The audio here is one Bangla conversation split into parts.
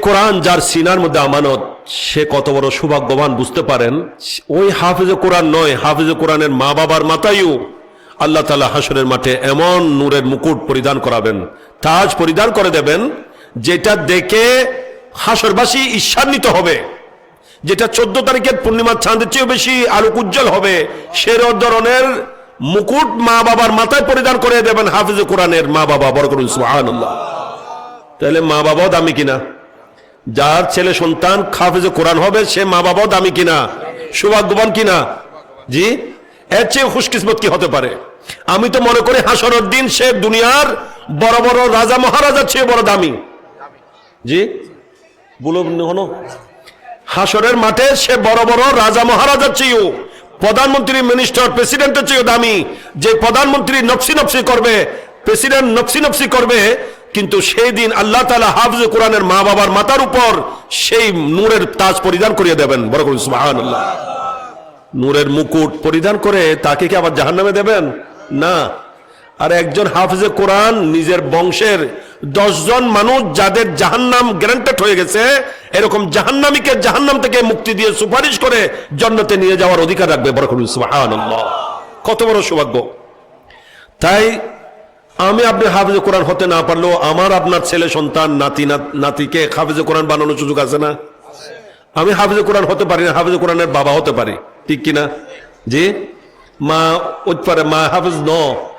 কোরআন যার সিনার মধ্যে আমানত, সে কত বড় সৌভাগ্যবান বুঝতে পারেন। ওই হাফেজে কোরআন নয়, হাফেজে কোরআনের মা বাবার মাথায়ও আল্লাহ তাআলা হাসরের মাঠে এমন নূরের মুকুট পরিধান করাবেন, তাজ পরিধান করে দেবেন, যেটা দেখে হাসরবাসী ঈর্ষান্বিত হবে, যেটা 14 তারিখের পূর্ণিমার চাঁদের চেয়েও বেশি আলোক উজ্জ্বল হবে। সে ধরনের মুকুট মা বাবার মাথায় পরিধান করে দেবেন হাফেজে কোরআনের মা বাবা। বড় করুন সুবহানাল্লাহ। তাহলে মা বাবাও দামি কিনা? যার ছেলে সন্তান হাফেজে কোরআন হবে, সে মা বাবাও দামি কিনা, সৌভাগ্যবান কিনা? জি, এর চেয়ে খুশকিসমত কি হতে পারে? আমি তো মনে করি হাসরের দিন সে দুনিয়ার বড় বড় রাজা মহারাজার চেয়ে বড় দামি। জি বলুন, হাসরের মাঠে সে বড় বড় রাজা মহারাজার চেয়েও, প্রধানমন্ত্রী, মিনিস্টার, প্রেসিডেন্টের চেয়েও দামি। যে প্রধানমন্ত্রী নফসি নফসি করবে, প্রেসিডেন্ট নফসি নফসি করবে, কিন্তু সেই দিন আল্লাহ তাআলা হাফেজে কোরআনের মা বাবার মাথার উপর সেই নূরের তাজ পরিধান করিয়ে দেবেন। বড় করুন সুবহানাল্লাহ। নূরের মুকুট পরিধান করে তাকে কি আবার জাহান্নামে দেবেন? না। আর একজন হাফেজে কোরআন নিজের বংশের 10 জন মানুষ যাদের জাহান্নাম গ্যারান্টেড হয়ে গেছে, এরকম জাহান্নামীকে জাহান্নাম থেকে মুক্তি দিয়ে সুপারিশ করে জান্নাতে নিয়ে যাওয়ার অধিকার রাখবে। বড় করুন সুবহানাল্লাহ। কত বড় সৌভাগ্য! তাই আমি আপনি হাফেজে কোরআন হতে না পারলেও আমার আপনার ছেলে সন্তান, নাতি নাতিকে হাফেজে কোরআন বানানোর সুযোগ আছে না? আমি হাফেজে কোরআন হতে পারি না, হাফেজে কোরআনের বাবা হতে পারি, ঠিক কিনা? জি, মা পারে, মা হাফেজ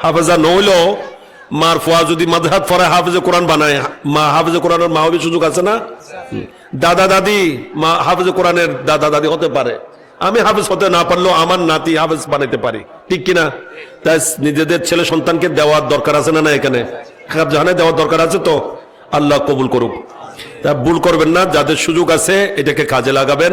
হাফেজা নইলেও মার ফুয়া যদি মাযহাব পড়ায় হাফেজে কোরআন বানায়, মা হাফেজে কোরআনের মা হবে, সুযোগ আছে না? দাদা দাদি মা হাফেজে কোরআনের দাদা দাদি হতে পারে। আমি হাফেজ হতে না পারলেও আমার নাতি হাফেজ বানাইতে পারি, ঠিক কিনা? তাই নিজেদের ছেলে সন্তানকে দেওয়ার দরকার আছে না? না, এখানে জাহানে দেওয়ার দরকার আছে তো। আল্লাহ কবুল করুক। তা ভুল করবেন না, যাদের সুযোগ আছে এটাকে কাজে লাগাবেন।